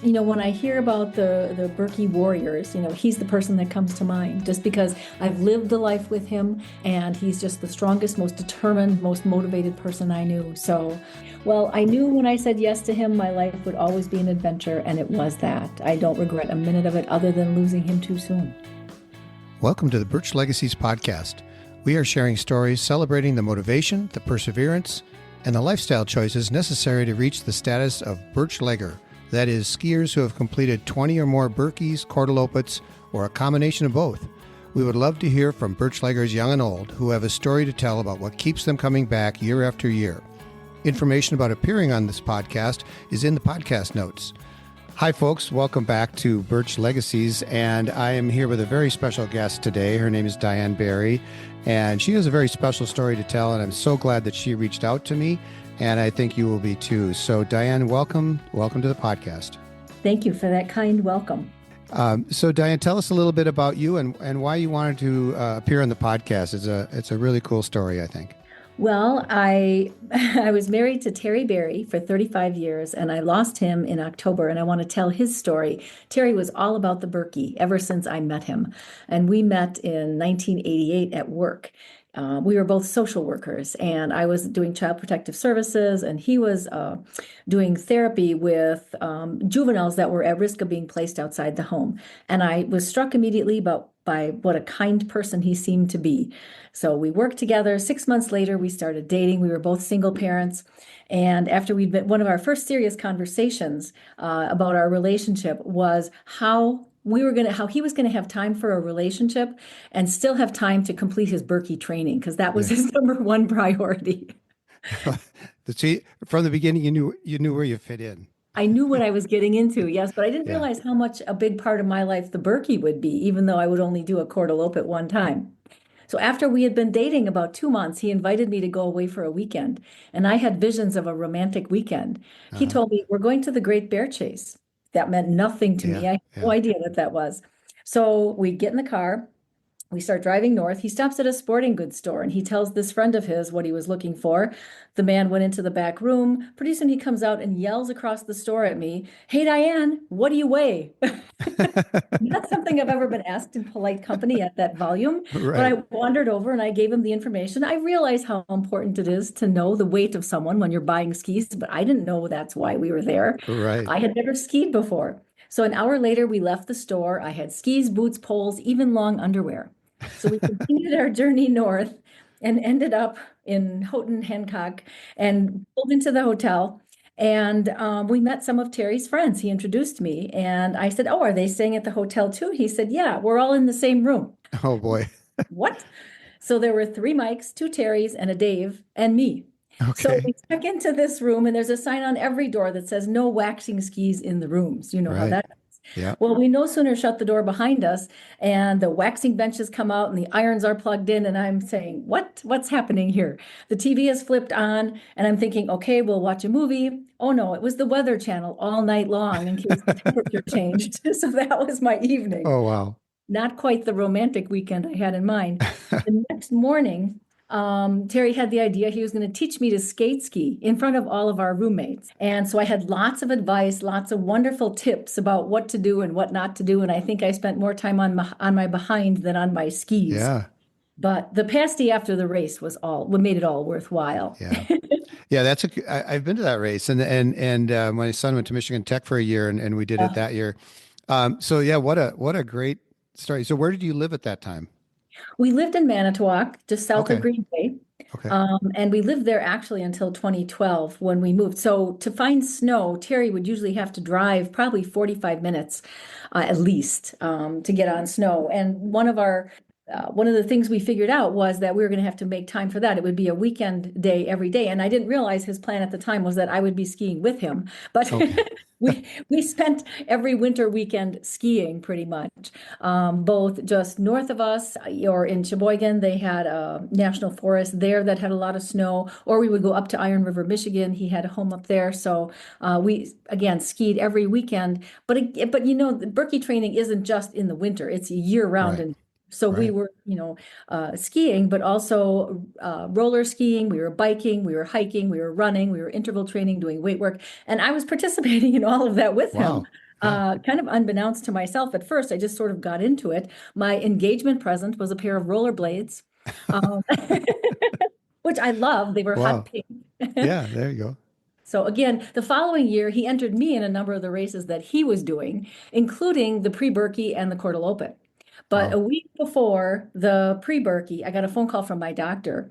When I hear about the Birkie warriors, he's the person that comes to mind just because I've lived the life with him and he's just the strongest, most determined, most motivated person I knew. So, well, I knew when I said yes to him, my life would always be an adventure, and it was that. I don't regret a minute of it other than losing him too soon. Welcome to the Birch Legacies podcast. We are sharing stories celebrating the motivation, the perseverance, and the lifestyle choices necessary to reach the status of Birchlegger. That is, skiers who have completed 20 or more Birkies, Korteloppets, or a combination of both. We would love to hear from Birchleggers young and old who have a story to tell about what keeps them coming back year after year. Information about appearing on this podcast is in the podcast notes. Hi, folks. Welcome back to Birch Legacies, and I am here with a very special guest today. Her name is Diane Berry, and she has a very special story to tell, and I'm so glad that she reached out to me, and I think you will be too. So, Diane, welcome to the podcast. Thank you for that kind welcome. So, Diane, tell us a little bit about you and why you wanted to appear on the podcast. It's a really cool story, I think. Well, I I was married to Terry Berry for 35 years, and I lost him in October, and I want to tell his story. Terry was all about the Birkie ever since I met him, and we met in 1988 at work. We were both social workers, and I was doing child protective services, and he was doing therapy with juveniles that were at risk of being placed outside the home. And I was struck immediately by what a kind person he seemed to be. So we worked together. 6 months later, we started dating. We were both single parents. And after we'd been, one of our first serious conversations about our relationship was how he was gonna have time for a relationship and still have time to complete his Birkie training, because that was his number one priority. See, from the beginning, you knew where you fit in. I knew what I was getting into, yes, but I didn't Yeah. realize how much a big part of my life the Birkie would be, even though I would only do a Korteloppet one time. So after we had been dating about 2 months, he invited me to go away for a weekend, and I had visions of a romantic weekend. He Uh-huh. told me, "We're going to the Great Bear Chase." That meant nothing to me. Yeah, I had no yeah. idea what that was. So we get in the car. We start driving north. He stops at a sporting goods store and he tells this friend of his what he was looking for. The man went into the back room. Pretty soon he comes out and yells across the store at me, "Hey, Diane, what do you weigh?" Not something I've ever been asked in polite company at that volume, but Right, I wandered over and I gave him the information. I realize how important it is to know the weight of someone when you're buying skis, but I didn't know that's why we were there. right. I had never skied before. So an hour later, we left the store. I had skis, boots, poles, even long underwear. So we continued our journey north and ended up in Houghton, Hancock, and pulled into the hotel. And we met some of Terry's friends. He introduced me, and I said, "Oh, are they staying at the hotel too?" He said, "Yeah, we're all in the same room." Oh boy. What? So there were three Mikes, two Terrys, and a Dave, and me. So Okay. we check into this room, and there's a sign on every door that says "No waxing skis in the rooms." You know how Right. that is. Yeah. Well, we no sooner shut the door behind us, and the waxing benches come out, and the irons are plugged in, and I'm saying, What's happening here?" The TV is flipped on, and I'm thinking, "Okay, we'll watch a movie." Oh no, it was the Weather Channel all night long in case the temperature changed. So that was my evening. Oh wow. Not quite the romantic weekend I had in mind. The next morning, Terry had the idea he was going to teach me to skate ski in front of all of our roommates. And so I had lots of advice, lots of wonderful tips about what to do and what not to do. And I think I spent more time on my behind than on my skis. Yeah. But the pasty after the race was what made it all worthwhile. Yeah. Yeah. I've been to that race, and my son went to Michigan Tech for a year, and we did it Uh, that year. So yeah, what a great story. So where did you live at that time? we lived in Manitowoc, just south of Okay. Green Bay. Okay. And we lived there actually until 2012 when we moved. So to find snow, Terry would usually have to drive probably 45 minutes at least to get on snow. And one of the things we figured out was that we were going to have to make time for that. It would be a weekend day every day. And I didn't realize his plan at the time was that I would be skiing with him. But Okay. we spent every winter weekend skiing pretty much, both just north of us or in Sheboygan. They had a national forest there that had a lot of snow, or we would go up to Iron River, Michigan. He had a home up there. So we, again, skied every weekend. But the Birkie training isn't just in the winter, it's year round. Right. And so we Right. were, skiing, but also roller skiing. We were biking, we were hiking, we were running, we were interval training, doing weight work. And I was participating in all of that with him. Wow. Yeah. Kind of unbeknownst to myself at first, I just sort of got into it. My engagement present was a pair of rollerblades, um, which I love. They were hot Wow. pink. Yeah, there you go. So again, the following year, he entered me in a number of the races that he was doing, including the pre-Birkie and the Korteloppet. But a Wow. week before the pre-Birkie, I got a phone call from my doctor.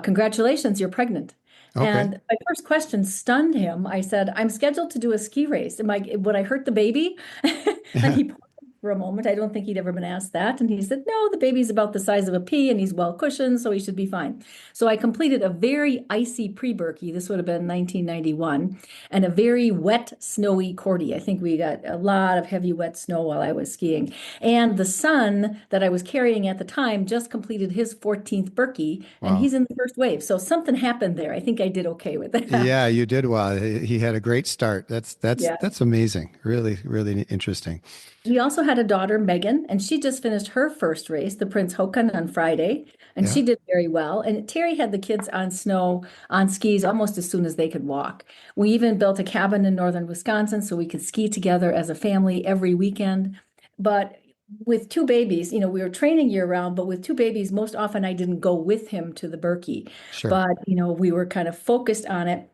Congratulations, you're pregnant. Okay. And my first question stunned him. I said, I'm scheduled to do a ski race. Would I hurt the baby? And he paused for a moment. I don't think he'd ever been asked that. And he said, no, the baby's about the size of a pea and he's well cushioned, so he should be fine. So I completed a very icy pre-Birkie. This would have been 1991, and a very wet, snowy Cordy. I think we got a lot of heavy, wet snow while I was skiing. And the son that I was carrying at the time just completed his 14th Birkie, and Wow. he's in the first wave. So something happened there. I think I did okay with that. Yeah, you did well. He had a great start. Yeah. That's amazing. Really, really interesting. We also had a daughter, Megan, and she just finished her first race, the Prince Haakon, on Friday, and Yeah, she did very well. And Terry had the kids on snow, on skis almost as soon as they could walk. We even built a cabin in northern Wisconsin so we could ski together as a family every weekend. But with two babies, we were training year round, but with two babies, most often I didn't go with him to the Birkie. sure. But, we were kind of focused on it,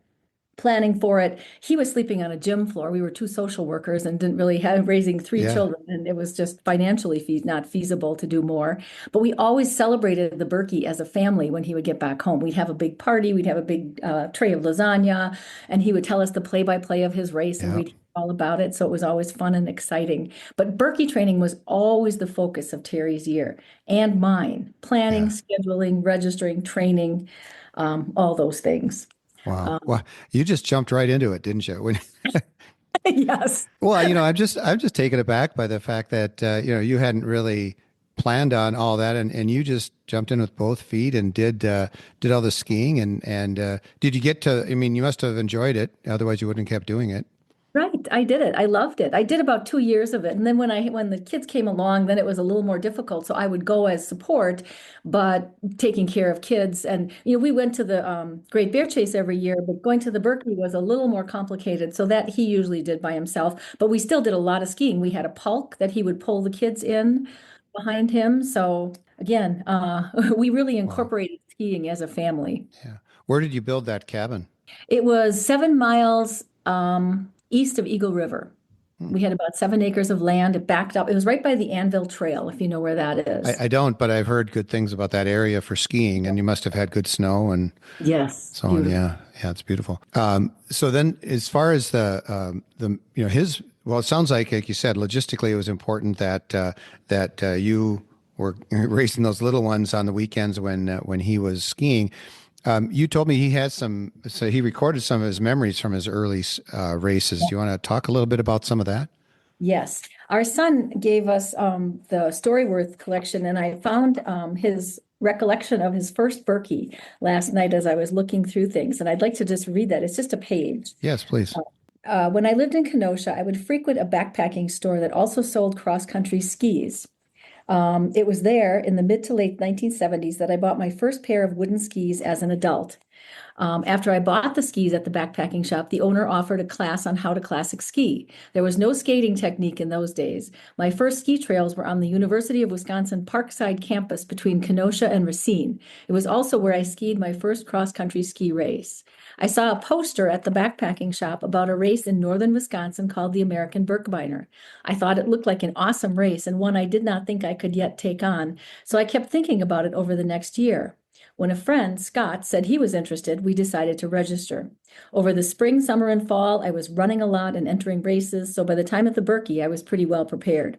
planning for it. He was sleeping on a gym floor. We were two social workers and didn't really have raising three Yeah. children, and it was just financially not feasible to do more. But we always celebrated the Berkey as a family when he would get back home. We'd have a big party, we'd have a big tray of lasagna, and he would tell us the play-by-play of his race, and Yeah. we'd hear all about it. So it was always fun and exciting. But Berkey training was always the focus of Terry's year and mine. Planning, Yeah. scheduling, registering, training, all those things. Wow. Um, Well, you just jumped right into it, didn't you? yes. Well, I'm just taken aback by the fact that you hadn't really planned on all that, and you just jumped in with both feet and did all the skiing, and did you get to? I mean, you must have enjoyed it. Otherwise, you wouldn't have kept doing it. Right. I did it. I loved it. I did about 2 years of it. And then when the kids came along, then it was a little more difficult. So I would go as support, but taking care of kids. And, we went to the Great Bear Chase every year, but going to the Berkeley was a little more complicated. So that he usually did by himself. But we still did a lot of skiing. We had a pulk that he would pull the kids in behind him. So again, we really Wow. incorporated skiing as a family. Yeah. Where did you build that cabin? It was 7 miles east of Eagle River. Hmm. We had about 7 acres of land. It backed up. It was right by the Anvil Trail, if you know where that is. I don't, but I've heard good things about that area for skiing, and you must have had good snow and Yes, so on. beautiful. Yeah, yeah, it's beautiful. So then, as far as the his, well, it sounds like you said, logistically, it was important that you were raising those little ones on the weekends when he was skiing. You told me he had so he recorded some of his memories from his early races. Do you want to talk a little bit about some of that? Yes. Our son gave us the Storyworth collection, and I found his recollection of his first Berkey last night as I was looking through things. And I'd like to just read that. It's just a page. Yes, please. When I lived in Kenosha, I would frequent a backpacking store that also sold cross-country skis. It was there in the mid to late 1970s that I bought my first pair of wooden skis as an adult. After I bought the skis at the backpacking shop, the owner offered a class on how to classic ski. There was no skating technique in those days. My first ski trails were on the University of Wisconsin Parkside campus between Kenosha and Racine. It was also where I skied my first cross-country ski race. I saw a poster at the backpacking shop about a race in northern Wisconsin called the American Birkebeiner. I thought it looked like an awesome race and one I did not think I could yet take on, so I kept thinking about it over the next year. When a friend, Scott, said he was interested, we decided to register. Over the spring, summer, and fall, I was running a lot and entering races, so by the time of the Birkie, I was pretty well prepared.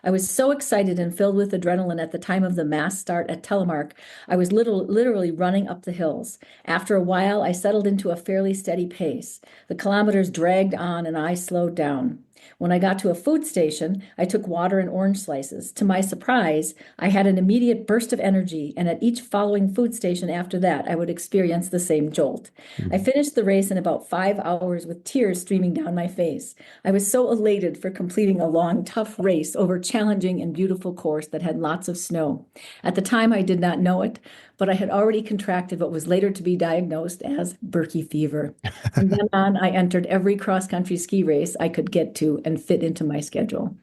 I was so excited and filled with adrenaline at the time of the mass start at Telemark. I was literally running up the hills. After a while, I settled into a fairly steady pace. The kilometers dragged on and I slowed down. When I got to a food station, I took water and orange slices. To my surprise, I had an immediate burst of energy, and at each following food station after that, I would experience the same jolt. I Mhm. finished the race in about 5 hours with tears streaming down my face. I was so elated for completing a long, tough race over challenging and beautiful course that had lots of snow. At the time, I did not know it, but I had already contracted what was later to be diagnosed as Birkie fever. From then on, I entered every cross-country ski race I could get to to and fit into my schedule.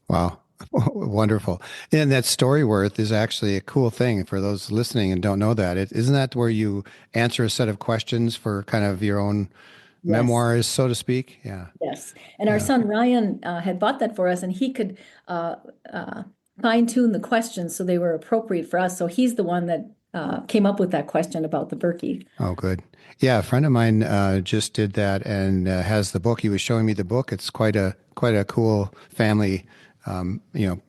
Wow. Wonderful. And that story worth is actually a cool thing for those listening and don't know that. Isn't that where you answer a set of questions for kind of your own Yes. memoirs, so to speak? Yeah. Yes. And our Yeah. son Ryan had bought that for us, and he could uh, uh, fine tune the questions so they were appropriate for us. So he's the one that came up with that question about the Berkey. Oh, good. Yeah. A friend of mine just did that and has the book. He was showing me the book. It's quite a cool family,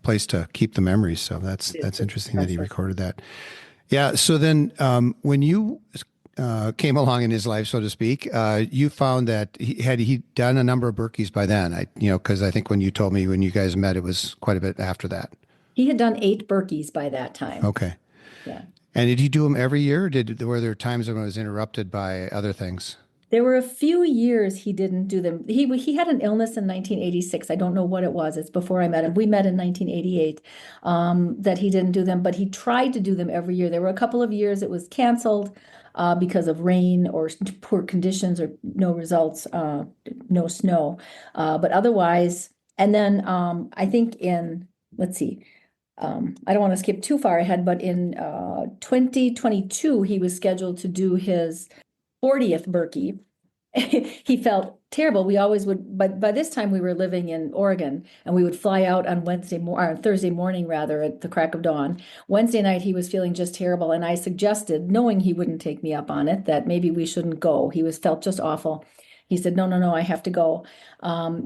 place to keep the memories. So that's It's interesting that he precious. recorded that. Yeah. So then, when you came along in his life, so to speak, you found that he done a number of Birkies by then. Because I think when you told me when you guys met, it was quite a bit after that. He had done 8 Berkeys by that time. Okay. Yeah. And did he do them every year? Or were there times when it was interrupted by other things? There were a few years he didn't do them. He had an illness in 1986. I don't know what it was. It's before I met him. We met in 1988, that he didn't do them, but he tried to do them every year. There were a couple of years it was canceled because of rain or poor conditions or no results, no snow. But otherwise, and then I think let's see, I don't want to skip too far ahead, but in 2022, he was scheduled to do his 40th Berkey. He felt terrible. We always would, but by this time we were living in Oregon and we would fly out on Thursday morning rather at the crack of dawn. Wednesday night he was feeling just terrible and I suggested, knowing he wouldn't take me up on it, that maybe we shouldn't go. He felt just awful. He said, no, no, no, I have to go.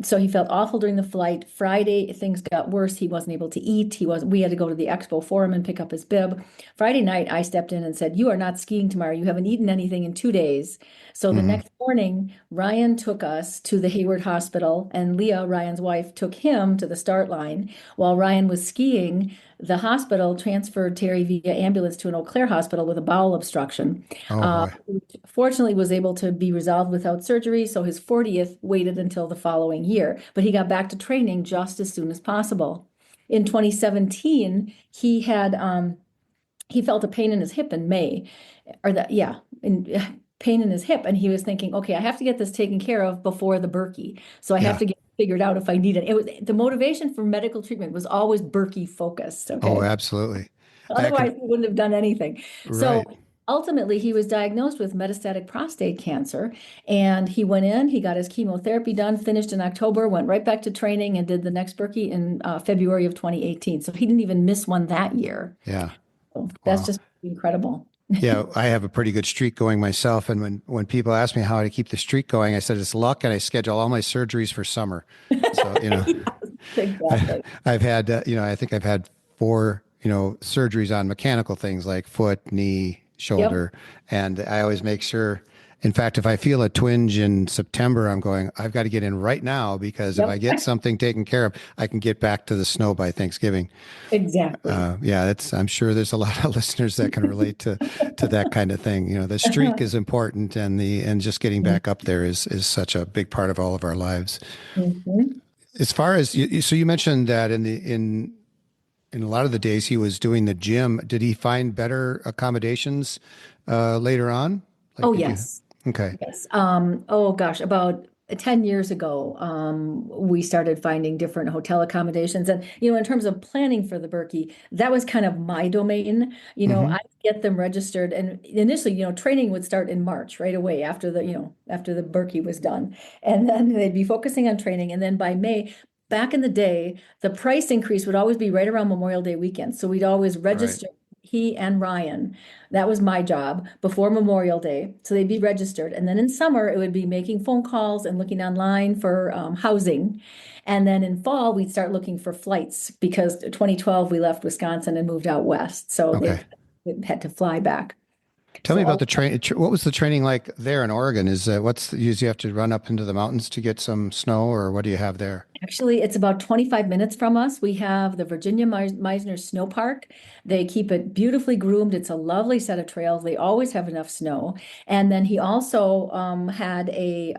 So he felt awful during the flight. Friday, things got worse. He wasn't able to eat. We had to go to the expo forum and pick up his bib. Friday night, I stepped in and said, you are not skiing tomorrow. You haven't eaten anything in 2 days. So the Hmm. next morning, Ryan took us to the Hayward Hospital, and Leah, Ryan's wife, took him to the start line. While Ryan was skiing, the hospital transferred Terry via ambulance to an Eau Claire hospital with a bowel obstruction. Oh boy. Which fortunately was able to be resolved without surgery, so his 40th waited until the following year. But he got back to training just as soon as possible. In 2017, he felt a pain in his hip in May, or that, yeah, pain in his hip. And he was thinking, okay, I have to get this taken care of before the Berkey. So I have Yeah. to get figured out if I need it. It was the motivation for medical treatment was always Berkey focused. Oh, Okay. absolutely. I Otherwise, could. he wouldn't have done anything. So Right. ultimately, he was diagnosed with metastatic prostate cancer. And he went in, he got his chemotherapy done, finished in October, went right back to training, and did the next Berkey in February of 2018. So he didn't even miss one that year. Yeah. So that's Wow. just incredible. Yeah, I have a pretty good streak going myself, and when people ask me how to keep the streak going, I said it's luck, and I schedule all my surgeries for summer. So Yes, exactly. I've had I think I've had four surgeries on mechanical things like foot, knee, Yep. shoulder, and I always make sure. In fact, if I feel a twinge in September, I'm going, I've got to get in right now because if I Yep. get something taken care of, I can get back to the snow by Thanksgiving. Exactly. Yeah, I'm sure there's a lot of listeners that can relate to that kind of thing. The streak is important, and just getting back up there is such a big part of all of our lives. Mhm. As far as so you mentioned that in a lot of the days he was doing the gym. Did he find better accommodations later on? Like, Oh, did you? yes. Okay. Yes. Oh gosh, about 10 years ago, we started finding different hotel accommodations. And, in terms of planning for the Berkey, that was kind of my domain. Hmm. I get them registered. And initially, training would start in March right away after the Berkey was done. And then they'd be focusing on training. And then by May, back in the day, the price increase would always be right around Memorial Day weekend. So we'd always Right. register he and Ryan. That was my job before Memorial Day. So they'd be registered. And then in summer, it would be making phone calls and looking online for housing. And then in fall, we'd start looking for flights because 2012, we left Wisconsin and moved out west. So they Okay. had to fly back. Tell me So about the train. What was the training like there in Oregon? You have to run up into the mountaunds to get some snow, or what do you have there? actually, it's about 25 minutes from us. We have the Virginia Meisner Snow Park. They keep it beautifully groomed. It's a lovely set of trails. They always have enough snow. And then he also had a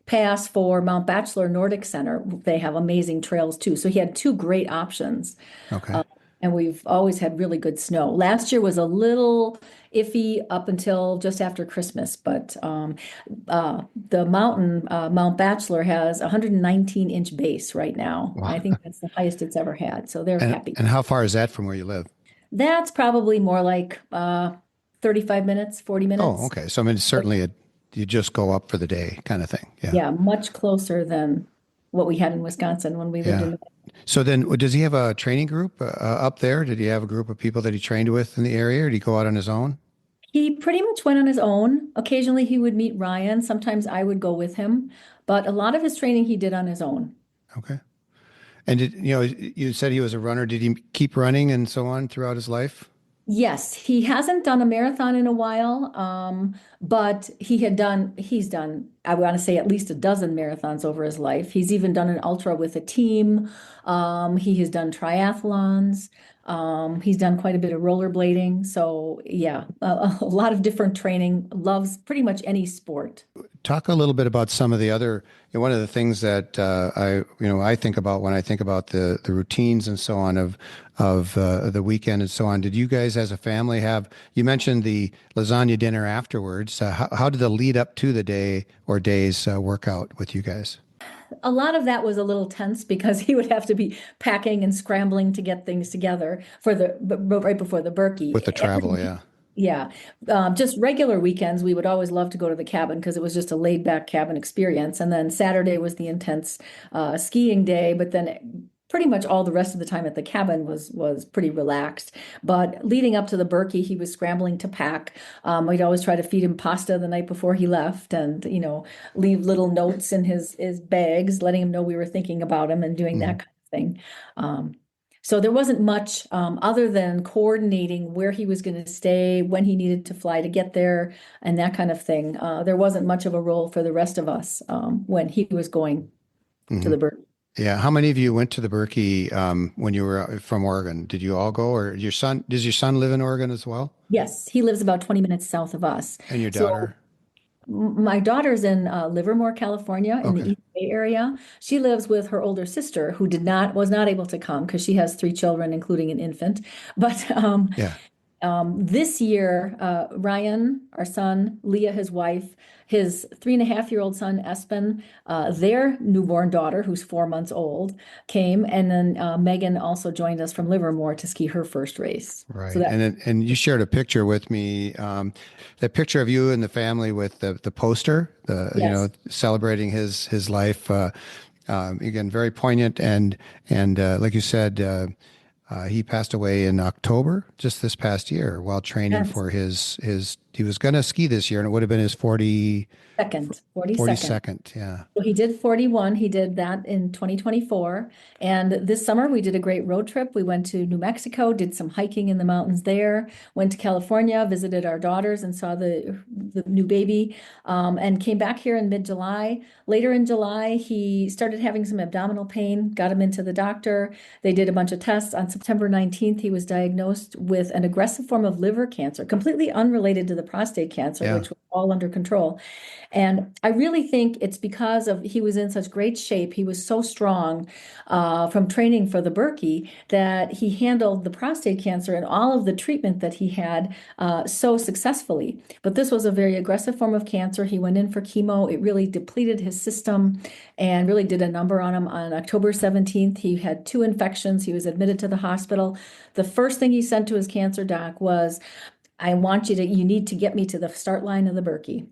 pass for Mount Bachelor Nordic Center. They have amazing trails too. So he had two great options. Okay. and we've always had really good snow. Last year was a little iffy up until just after Christmas, but the mountain, Mount Bachelor, has 119-inch base right now. Wow. I think that's the highest it's ever had, so they're And happy. and how far is that from where you live? That's probably more like 35 minutes, 40 Oh, minutes. okay. So I mean, But certainly you just go up for the day kind of thing. Yeah. yeah, much closer than what we had in Wisconsin when we lived Yeah. in. So then does he have a training group up there? Did he have a group of people that he trained with in the area, or did he go out on his own? He pretty much went on his own. Occasionally he would meet Ryan. Sometimes I would go with him, but a lot of his training he did on his own. Okay. And you said he was a runner. Did he keep running and so on throughout his life? Yes, he hasn't done a marathon in a while, but he's done, I want to say at least a dozen marathons over his life. He's even done an ultra with a team. He has done triathlons. He's done quite a bit of rollerblading. So yeah, a lot of different training, loves pretty much any sport. Talk a little bit about some of the other, one of the things that I think about when I think about the routines and so on of the weekend and so on. Did you guys as a family have, you mentioned the lasagna dinner afterwards. How did the lead up to the day or days work out with you guys A lot of that was a little tense because he would have to be packing and scrambling to get things together for right before the with the Berkey. travel? Yeah. Yeah, just regular weekends, we would always love to go to the cabin because it was just a laid back cabin experience. And then Saturday was the intense skiing day, but then pretty much all the rest of the time at the cabin was pretty relaxed. But leading up to the Berkey, he was scrambling to pack. We'd always try to feed him pasta the night before he left, and leave little notes in his bags, letting him know we were thinking about him and doing Mhm. that kind of thing. Um, so there wasn't much other than coordinating where he was going to stay, when he needed to fly to get there, and that kind of thing. There wasn't much of a role for the rest of us when he was going to Mhm. the bird. Yeah. How many of you went to the Berkey when you were from Oregon? Did you all go, or does your son live in Oregon as well? Yes, he lives about 20 minutes south of us. And your So daughter? my daughter's in Livermore, California, in the Okay. East Bay area. She lives with her older sister, who was not able to come because she has three children, including an infant. But Yeah. this year, Ryan, our son, Leah, his wife, his 3.5-year-old son, Espen, their newborn daughter, who's 4 months old, came. And then Megan also joined us from Livermore to ski her first race. So Right. that, And you shared a picture with me, that picture of you and the family with the poster, yes, celebrating his life. Again, very poignant, and like you said, he passed away in October, just this past year, while training yes, for his. He was going to ski this year, and it would have been his 42nd. 42nd. Yeah. So he did 41. He did that in 2024. And this summer we did a great road trip. We went to New Mexico, did some hiking in the mountains there, went to California, visited our daughters and saw the new baby, and came back here in mid-July. Later in July, he started having some abdominal pain, got him into the doctor. They did a bunch of tests. On September 19th, he was diagnosed with an aggressive form of liver cancer, completely unrelated to the prostate cancer, Yeah. which was all under control. And I really think it's because of he was in such great shape. He was so strong from training for the Berkey that he handled the prostate cancer and all of the treatment that he had so successfully. But this was a very aggressive form of cancer. He went in for chemo. It really depleted his system and really did a number on him. On October 17th, he had two infections. He was admitted to the hospital. The first thing he said to his cancer doc was, you need to get me to the start line of the Berkey.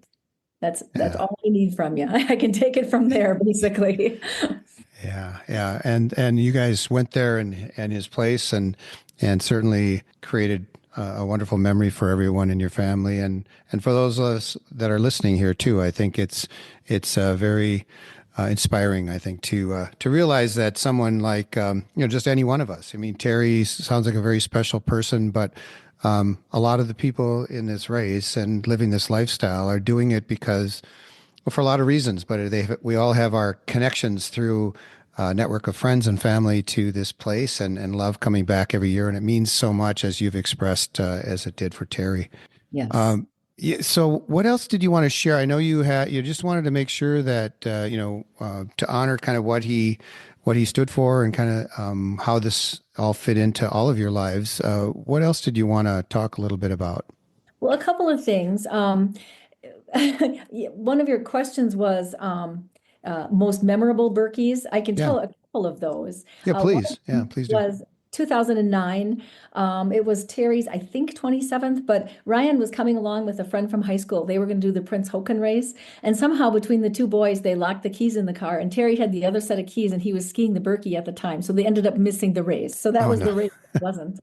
That's Yeah. all I need from you. I can take it from there, basically. Yeah, yeah, and you guys went there and his place and certainly created a wonderful memory for everyone in your family and for those of us that are listening here too. I think it's very inspiring. I think to realize that someone like just any one of us. I mean, Terry sounds like a very special person, but a lot of the people in this race and living this lifestyle are doing it because, well, for a lot of reasons, but we all have our connections through a network of friends and family to this place and love coming back every year. And it means so much, as you've expressed, as it did for Terry. Yes. Yeah, so what else did you want to share? I know you just wanted to make sure that, to honor kind of what he stood for and kind of how this all fit into all of your lives. What else did you want to talk a little bit about? Well, a couple of things. One of your questions was most memorable Birkies. I can Yeah. tell a couple of those. Yeah, One of please. Yeah, them please do. was 2009. It was Terry's, I think, 27th, but Ryan was coming along with a friend from high school. They were going to do the Prince Hoken race. And somehow between the two boys, they locked the keys in the car. And Terry had the other set of keys and he was skiing the Birkie at the time. So they ended up missing the race. So that Oh was no. the race that wasn't.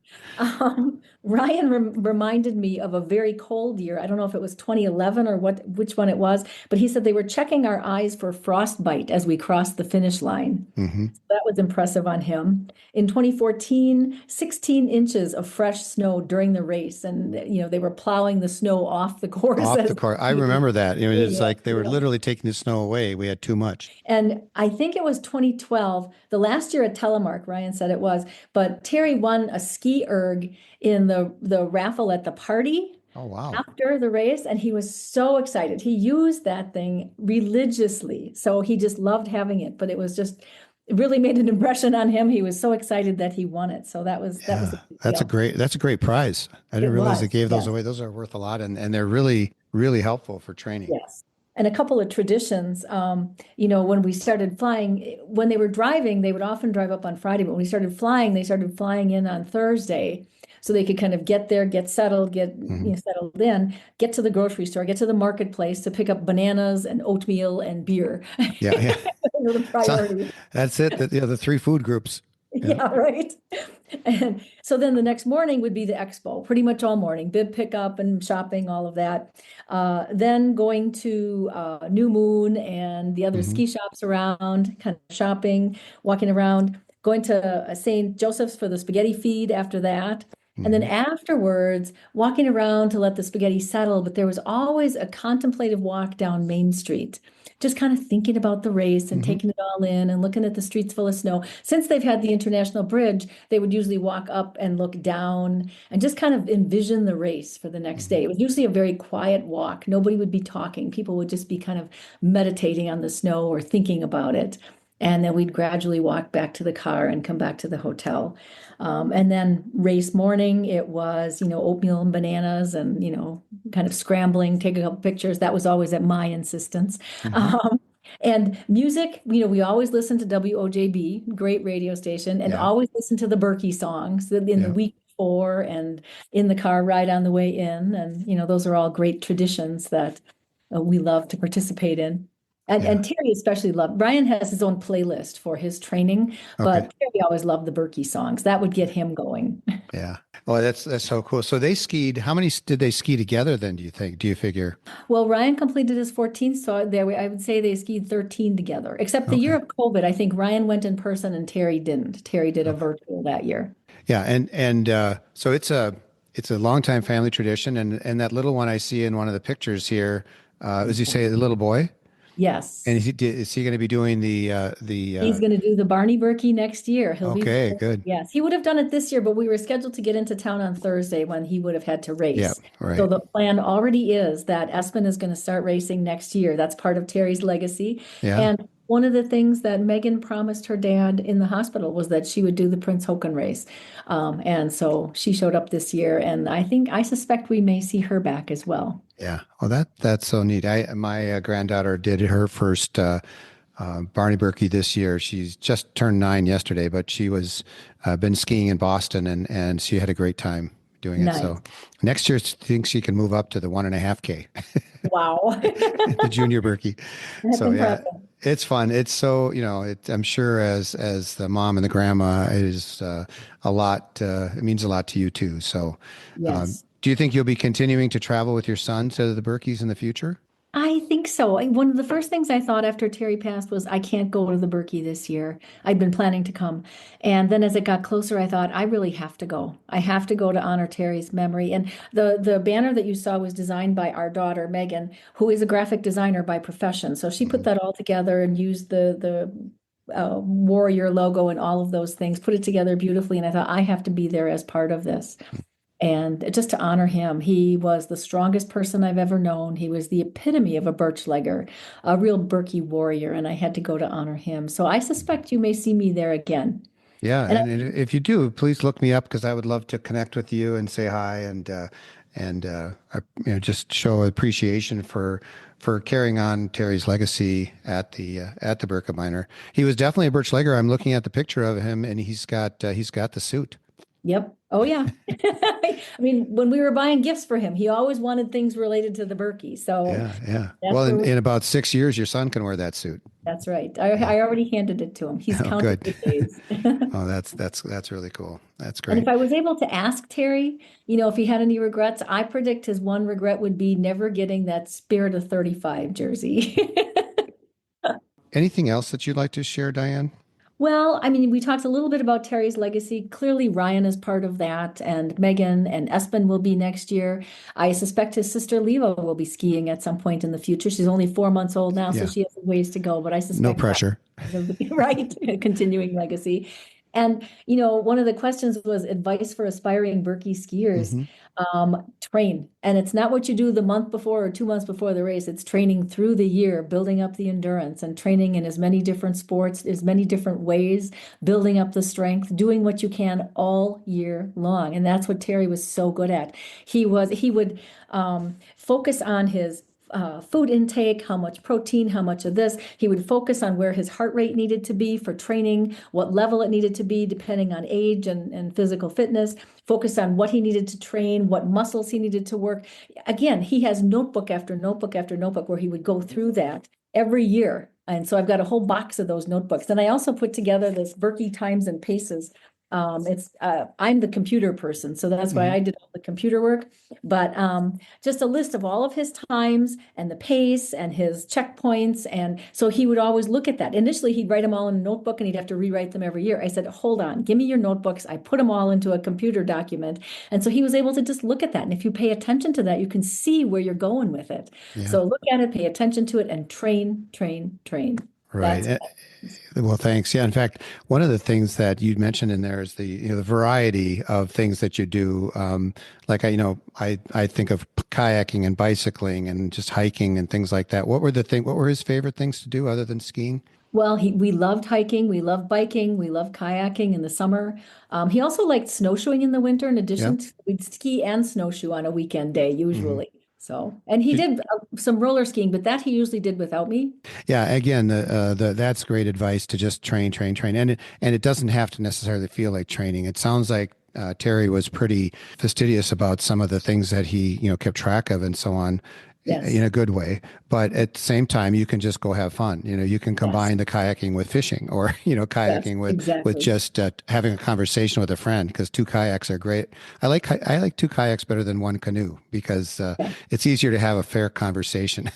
Ryan reminded me of a very cold year. I don't know if it was 2011 or which one it was, but he said they were checking our eyes for frostbite as we crossed the finish line. Hmm. That was impressive on him. In 2014, 16 inches of fresh snow during the race, and they were plowing the snow off the course Off as the course. I we were remember that. doing It's it. like they were literally taking the snow away. We had too much. And I think it was 2012, the last year at Telemark, Ryan said it was, but Terry won a ski erg in the raffle at the party Oh wow. after the race, and he was so excited. He used that thing religiously. So he just loved having it, but it really made an impression on him. He was so excited that he won it. So that was a Yeah, big deal. that's a great prize. I didn't It realize they was, gave those yes. away. Those are worth a lot, and they're really really helpful for training. Yes. And a couple of traditions, when we started flying, when they were driving, they would often drive up on Friday, but when we started flying, they started flying in on Thursday so they could kind of get there, get settled, get Hmm. settled in, get to the grocery store, get to the marketplace to pick up bananas and oatmeal and beer. Yeah, yeah. Those were the So priorities. that's it. The three food groups. Yeah. Yeah, right. And so then the next morning would be the expo, pretty much all morning, bib pickup and shopping, all of that. Then going to New Moon and the other Hmm. ski shops around, kind of shopping, walking around, going to St. Joseph's for the spaghetti feed after that. And then Hmm. afterwards, walking around to let the spaghetti settle. But there was always a contemplative walk down Main Street, just kind of thinking about the race and Hmm. taking it all in and looking at the streets full of snow. Since they've had the International Bridge, they would usually walk up and look down and just kind of envision the race for the next Hmm. day. It was usually a very quiet walk. Nobody would be talking. People would just be kind of meditating on the snow or thinking about it. And then we'd gradually walk back to the car and come back to the hotel. And then race morning, it was, oatmeal and bananas and, kind of scrambling, take a couple pictures. That was always at my insistence. Hmm. Um, and music, we always listen to WOJB, great radio station, and Yeah, always listen to the Birkie songs in the yeah, week before and in the car ride on the way in. And, those are all great traditions that we love to participate in. And, yeah. and Terry especially loved, Brian has his own playlist for his training, Okay. but Terry always loved the Birkie songs. That would get him going. Yeah. Oh, that's so cool. So they skied. How many did they ski together then, do you think? Do you figure? Well, Ryan completed his 14th, so I would say they skied 13 together, except the year Okay. of COVID. I think Ryan went in person and Terry didn't. Terry did a Okay. virtual that year. Yeah, and so it's a longtime family tradition, and that little one I see in one of the pictures here, as you say, the little boy, and Yes. is he going to be doing He's going to do the Barney Berkey next year. He'll be, Okay, good. yes, he would have done it this year, but we were scheduled to get into town on Thursday when he would have had to Yeah, race. So right. the plan already is that Espen is going to start racing next year. That's part of Terry's legacy. Yeah. And one of the things that Megan promised her dad in the hospital was that she would do the Prince Hoken race. And so she showed up this year, and I suspect we may see her back as well. Yeah. Oh, that's so neat. My granddaughter did her first Barney Berkey this year. She's just turned 9 yesterday, but she was been skiing in Boston, and she had a great time doing it. Nice. So next year, she thinks she can move up to the 1.5K, Wow. the junior Berkey. That's So yeah, impressive. it's fun. It's so, I'm sure as the mom and the grandma, it is a lot. It means a lot to you too. So, Yes. do you think you'll be continuing to travel with your son to the Berkeys in the future? I think so. One of the first things I thought after Terry passed was I can't go to the Birkie this year. I'd been planning to come. And then as it got closer, I thought I really have to go. I have to go to honor Terry's memory. And the banner that you saw was designed by our daughter, Megan, who is a graphic designer by profession. So she put Mhm. that all together and used the warrior logo and all of those things, put it together beautifully. And I thought I have to be there as part of this. And just to honor him, he was the strongest person I've ever known. He was the epitome of a Birchlegger, a real Birkie warrior, and I had to go to honor him. So I suspect you may see me there again. Yeah, And and if you do, please look me up because I would love to connect with you and say hi and just show appreciation for carrying on Terry's legacy at the Birkebeiner. He was definitely a Birchlegger. I'm looking at the picture of him, and he's got the suit. yep. Oh, yeah. I mean, when we were buying gifts for him, he always wanted things related to the Birkie. So Yeah, yeah. that's Well, where in about 6 years, your son can wear that suit. that's right. Yeah. I already handed it to him. He's Oh, counted the good. days. Oh, that's really cool. That's And great. if I was able to ask Terry, if he had any regrets, I predict his one regret would be never getting that Spirit of 35 jersey. Anything else that you'd like to share, Diane? Well, I mean, we talked a little bit about Terry's legacy. Clearly, Ryan is part of that, and Megan and Espen will be next year. I suspect his sister Leva will be skiing at some point in the future. She's only 4 months old now, so Yeah. she has a ways to go, but I No suspect that pressure. right, continuing legacy. And, one of the questions was advice for aspiring Birkie skiers. Hmm. Train. And it's not what you do the month before or 2 months before the race. It's training through the year, building up the endurance and training in as many different sports, as many different ways, building up the strength, doing what you can all year long. And that's what Terry was so good at. He would focus on his food intake, how much protein, how much of this. He would focus on where his heart rate needed to be for training, what level it needed to be depending on age and physical fitness, focus on what he needed to train, what muscles he needed to work. Again, he has notebook after notebook after notebook where he would go through that every year. And so I've got a whole box of those notebooks. And I also put together this Birkie Times and Paces. I'm the computer person, so that's why Hmm. I did all the computer work. But just a list of all of his times and the pace and his checkpoints. And so he would always look at that. Initially, he'd write them all in a notebook and he'd have to rewrite them every year. I said, hold on, give me your notebooks. I put them all into a computer document. And so he was able to just look at that. And if you pay attention to that, you can see where you're going with it. Yeah. So look at it, pay attention to it, and train, train, train. Right. That's Well, thanks. Yeah. In fact, one of the things that you mentioned in there is the variety of things that you do. Like I think of kayaking and bicycling and just hiking and things like that. What were his favorite things to do other than skiing? Well, we loved hiking, we loved biking, we loved kayaking in the summer. He also liked snowshoeing in the winter. In Yeah. addition to, we'd ski and snowshoe on a weekend day Hmm. usually. So, and he did some roller skiing, but that he usually did without me. Yeah, again, that's great advice to just train, train, train, and it doesn't have to necessarily feel like training. It sounds like Terry was pretty fastidious about some of the things that he kept track of and so on, Yes, in a good way. But at the same time, you can just go have fun. You can yes, combine the kayaking with fishing, or yes, kayaking with exactly. just having a conversation with a friend because two kayaks are great. I like two kayaks better than one canoe because Yeah. it's easier to have a fair conversation.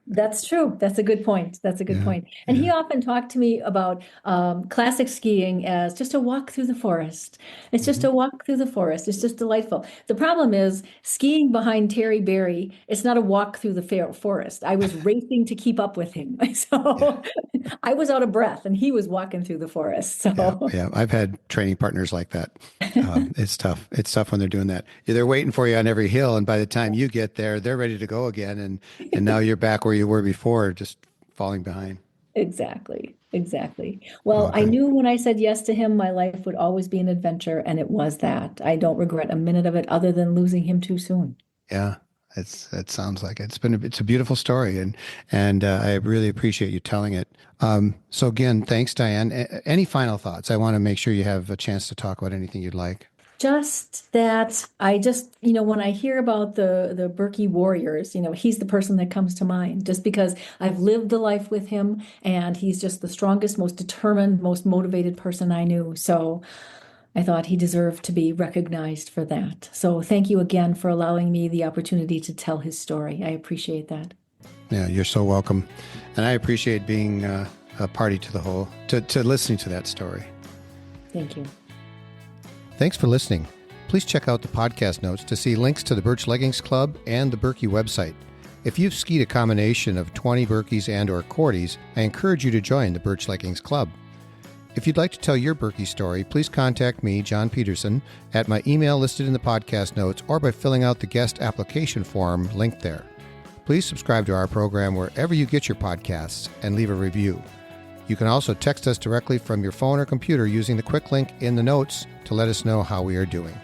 That's true. That's a good point. That's a good Yeah, point. And he yeah, often talked to me about classic skiing as just a walk through the forest. It's just hmm, a walk through the forest. It's just delightful. The problem is skiing behind Terry Berry, it's not a walk through the forest. I was racing to keep up with him. yeah. So I was out of breath and he was walking through the forest. Yeah, So yeah. I've had training partners like that. It's tough. It's tough when they're doing that. They're waiting for you on every hill, and by the time you get there, they're ready to go again, and now you're back where you were before, just falling behind. exactly, exactly. Well, Well, I knew when I said yes to him, my life would always be an adventure, and it was that. I don't regret a minute of it other than losing him too soon. yeah, it sounds like it. It's a beautiful story, and I really appreciate you telling it. So again, thanks, Diane. Any final thoughts? I want to make sure you have a chance to talk about anything you'd like. Just that I just, when I hear about the Birkie warriors, he's the person that comes to mind just because I've lived the life with him and he's just the strongest, most determined, most motivated person I knew. So I thought he deserved to be recognized for that. So thank you again for allowing me the opportunity to tell his story. I appreciate that. Yeah, you're so welcome, and I appreciate being a party to the whole to listening to that story. Thank you. Thanks for listening. Please check out the podcast notes to see links to the Birch Leggings Club and the Birkie website. If you've skied a combination of 20 Birkies and or Korties, I encourage you to join the Birch Leggings Club. If you'd like to tell your Birkie story, please contact me, John Peterson, at my email listed in the podcast notes or by filling out the guest application form linked there. Please subscribe to our program wherever you get your podcasts and leave a review. You can also text us directly from your phone or computer using the quick link in the notes to let us know how we are doing.